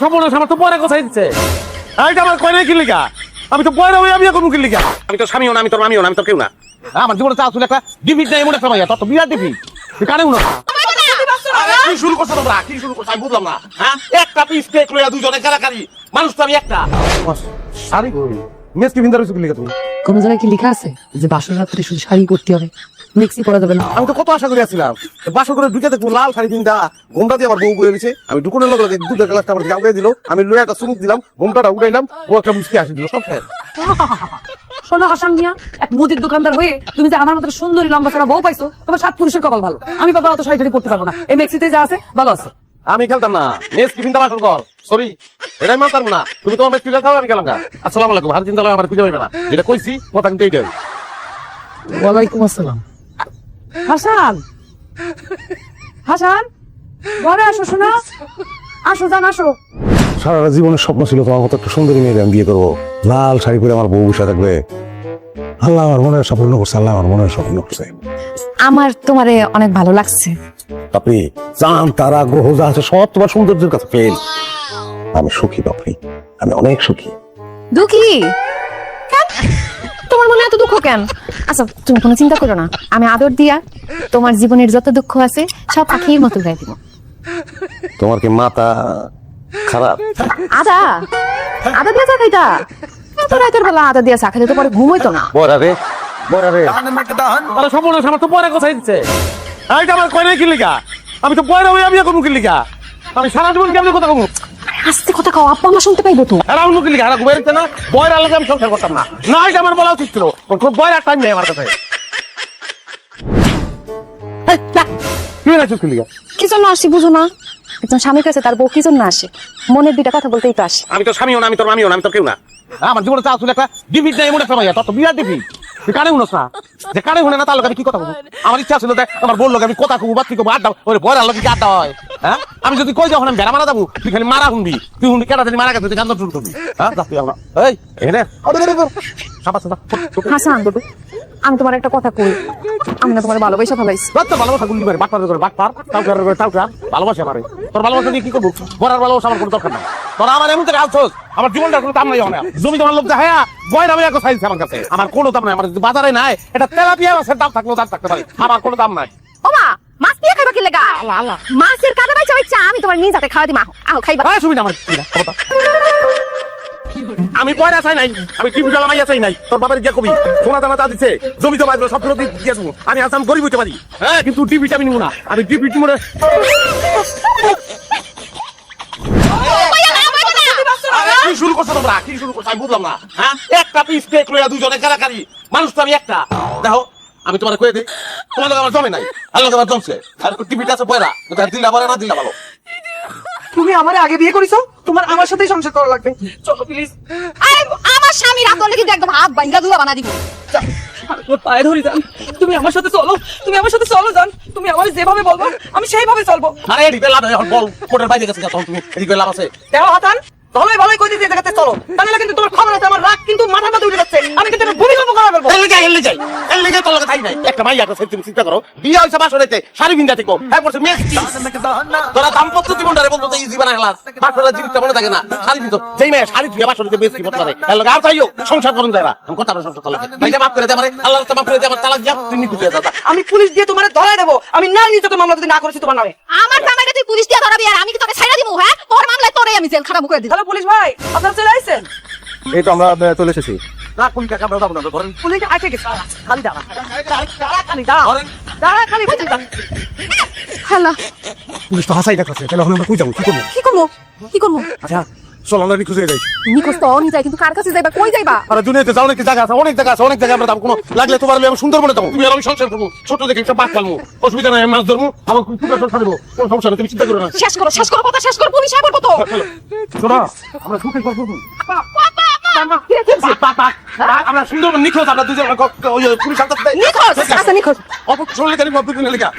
সর্বনাশ আমার তো পরে কোথায় দিচ্ছে এইটা আমার কয় নাই কি লিখা আমি তো পরে আমি এখন কি লিখা আমি তো স্বামীও না আমি তোর মামিও না আমি তো কেউ না আমার জীবনে চা আসলে একটা ডিভিড নাই এমন একটা ভাইয়া তোর তো বিরাট ডিভিড তুই কানে উনো কি শুরু করছো তোমরা কি শুরু করছো আমি বুঝলাম না হ্যাঁ একটা পিস কেক লইয়া দুজনে কারাকারি মানুষ তো আমি একটা শাড়ি মেস কি ভিন্দা রইছো কি লিখা তুমি কোন জায়গায় কি লেখা আছে যে বাসর রাত্রে শুধু শাড়ি পরতে হবে, মিক্সি করা যাবে না? আমি তো কত আশা করে আসছিলাম বাসর করে ঢুকে দেখবো লাল শাড়ি কিনটা ঘোমটা দিয়ে আমার বউ বলে দিয়েছে আমি ঢুকুনের লগে লগে দুধের গ্লাসটা আমার গাউকে দিল আমি লয়ে একটা চুমুক দিলাম ঘোমটাটা উঠাইলাম ও একটা মুসকি আসি দিল সব শেষ শোনো হাসান মিয়া, এক মুদির দোকানদার হয়ে তুমি যে আমার মতো সুন্দরী লম্বা ছাড়া বউ পাইছো, তোমার 7 পুরুষের কপাল ভালো। আমি বাবা অত শাড়ি টাড়ি পরতে পারবো না, এই মেক্সিতে যা আছে ভালো আছে। আমি খেলতাম না মেস কি ভিন্দা বাসর কর সরি এটাই মানতাম না তুমি তোমার মেস খাও আমি খেলাম না আসসালামু আলাইকুম আর চিন্তা আমার খুঁজে পাইবে না যেটা কইছি কথা কিন্তু এইটাই ওয়ালাইকুম আসসালাম। হাসান, হাসান ঘরে আসো শোনা, আসো জান আসো। সারা জীবনের স্বপ্ন ছিল তোমার মতো একটা সুন্দরী মেয়ে আমি বিয়ে করবো, লাল শাড়ি পরে আমার বউ বসে থাকবে। আল্লাহ আমার মনের স্বপ্ন করছে, আল্লাহ আমার মনের স্বপ্ন করছে। আমার তোমারে অনেক ভালো লাগছে। আপনি চাঁদ তারা গ্রহ যা আছে সব তোমার সৌন্দর্যের কাছে ফেল। আমি সুখী বাপি, আমি অনেক সুখী। দুঃখী কেন? তোমার মনে এত দুঃখ কেন? আচ্ছা তুমি কোনো চিন্তা করো না, আমি আদর দিয়া তোমার জীবনের যত দুঃখ আছে সব আখির মতো গাই দিব। তোমার কি মাথা খারাপ? আদা আদা দিয়া চা খাইতা? এত রাতের বেলা আদা দিয়া চা খাইলে তো পরে ঘুম হইতো না। বরারে বরারে তাহলে সর্বনাশ আমার তো পরে কোথায় দিচ্ছে এইটা আমার কয় নাই কি লিখা আমি তো পরে আমি এখন কি লিখা আমি সারা জীবন কেমন কথা কমু আস্তে কথা কও, আব্বা আমার শুনতে পাইবো তো। আর আমি মুখে লিখা আর ঘুমাই দিচ্ছে না বয়ের আলাদা আমি সংসার করতাম না না এটা আমার বলা উচিত ছিল বয়ের আর টাইম নেই আমার কাছে কি হয়েছে কি লিখা কি জন্য আসি বুঝো না? একজন স্বামীর কাছে তার বউ কি জন্য আসে? মনের দুইটা কথা বলতেই তো আসে। আমি তো স্বামীও না আমি তোর মামিও না আমি তো কেউ না আমার জীবনে চা আসলে একটা ডিভিড নাই এমন একটা ভাইয়া তোর তো বিরাট ডিভিড তুই কানে উনোস না যে কানে উনে না তার লোক আমি কি কথা বলবো আমার ইচ্ছা ছিল দেখ আমার বললো আমি কথা কবো বাত্তি কবো আড্ডা ওরে বয়ের আলো কি আড্ডা হয় হ্যাঁ আমি যদি কই যখন আমি ভেড়া মারা যাবো তুই খালি মারা শুনবি তুই শুনবি কেটা জানি মারা গেছে তুই কান্দ শুরু করবি হ্যাঁ যাচ্ছি আমরা এই এখানে হাসান আমি তোমার একটা কথা কই, আমি না তোমার ভালোবাসা ফেলাইছি। তোর ভালোবাসা গুলি মারে বাটপার করে বাটপার টাউকার ভালোবাসা মারে তোর ভালোবাসা দিয়ে কি করবো বড়ার ভালোবাসা আমার কোনো দরকার নাই তোরা আমার এমন থেকে আলছোস আমার জীবনটা কোনো দাম নাই অনেক জমি তোমার লোক হ্যাঁ বয়ের আমি একটা সাইজ আমার কাছে আমার কোনো দাম নাই আমার বাজারে নাই এটা তেলাপিয়া মাছের দাম থাকলেও দাম থাকতে পারে আমার কোনো দাম নাই ওমা মাছ দিয়ে খাইবা কি লাগা? আল্লাহ আল্লাহ মাছের কাটা বাইচা বাইচা আমি তোমার নিজ হাতে খাওয়া দিমা, আও খাইবা। সুবিধা আমার আমি পয়রা চাই নাই আমি টিভি জ্বালামাইয়া চাই নাই তোর বাবার গিয়া কবি সোনা দানা তা দিচ্ছে জমি তো বাজবে সব দিয়ে দিয়েছো আমি আসাম গরিব হইতে পারি হ্যাঁ কিন্তু টিভিটা আমি নিব না আমি টিভি মনে কি শুরু করছো তোমরা কি শুরু করছো আমি বুঝলাম না হ্যাঁ একটা পিস কেক লইয়া দুজনে কারাকারি মানুষ তো আমি একটা দেখো আমি তোমার কয়ে দিই তোমার লোক আমার জমে নাই আর লোক আমার জমছে আর টিভিটা আছে পয়রা দিলা পারে না দিলা ভালো তুমি আমারে আগে বিয়ে করিছো, তোমার আমার সাথেই সংসার করা লাগবে। চলো প্লিজ। আরে আমার স্বামী রাতলে কিন্তু একদম হাত ভাঙা দুলা বানা দিব। তোর পায়ে ধরি যান, তুমি আমার সাথে চলো, তুমি আমার সাথে চলো যান, তুমি আমার যেভাবে বলবো আমি সেইভাবে চলবো। আরে এদিকে লাভ এখন বল কোটের বাইরে গেছে তখন তুমি এদিকে লাভ আছে দেখো হাসান, ভালোই ভালোই কই দিতে জায়গাতে চলো, তাহলে কিন্তু তোমার খবর আছে আমার রাগ কিন্তু মাথার মধ্যে উঠে যাচ্ছে, আমি কিন্তু এটা ভূমিকম্প করে ফেলবো। এলে যাই তোর লগে থাই নাই একটা মাইয়া আছে তুমি চিন্তা করো বিয়ে হইছে বাসরেতে শাড়ি বিন্দা ঠিক হ্যাঁ পড়ছে মেস তোরা দাম্পত্য জীবনটারে বলতো ইজি বানা গেলাস বাসরের জীবিকা মনে থাকে না শাড়ি দিত যেই মেয়ে শাড়ি ধুয়ে বাসরেতে বেশ কি বলতে এর লগে আর চাইও সংসার করুন যাইবা আমি কথা বলে সংসার করলাম ভাইটা মাফ করে দে আমারে আল্লাহর মাফ করে দে আমার তালাক যা তুমি খুঁজে যা আমি পুলিশ দিয়ে তোমারে ধরায় দেবো, আমি নারী নির্যাতন মামলা যদি না করেছি তোমার নামে। আমার জামাইটা তুই পুলিশ দিয়ে ধরাবি আর আমি কি তোকে ছাইড়া দিমু? হ্যাঁ তোর মামলায় তোরে আমি জেল খারাপ করে দিই। হ্যালো পুলিশ ভাই, আপনারা চলে আইছেন? এই তো আমরা চলে এসেছি। না কোন কাকা আমরা যাব না ধরেন পুলিশ আইছে গেছে, খালি দাঁড়া খালি দাঁড়া ধরেন দাঁড়া খালি বুঝি দাঁড়া। হ্যালো পুলিশ তো হাসাই দেখাচ্ছে, তাহলে আমরা কই যাবো কি করবো? কি করবো কি করবো? আচ্ছা চল আমরা খুঁজে যাই। নিকোজ তো অনি যায় কিন্তু কার কাছে যাইবা কই যাইবা? আরে দুনিয়াতে যাও অনেক জায়গা আছে অনেক জায়গা আছে অনেক জায়গা আমরা যাবো কোনো লাগলে তোমার আমি সুন্দরবনে যাবো তুমি আর আমি সংসার করবো ছোট দেখে একটা বাঘ পালবো অসুবিধা নাই আমি মাছ ধরবো আমার খুব সংসার করবো কোনো সমস্যা নেই তুমি চিন্তা করো না শেষ করো কথা শেষ করো, পুলিশ আইবো তো। শোনো আমরা সুখে করবো আমরা সুন্দরবন নিখোঁজ আমরা দুজন ওই পুলিশ নিখোঁজ আচ্ছা নিখোঁজ অপর শরীরে কেন লেখা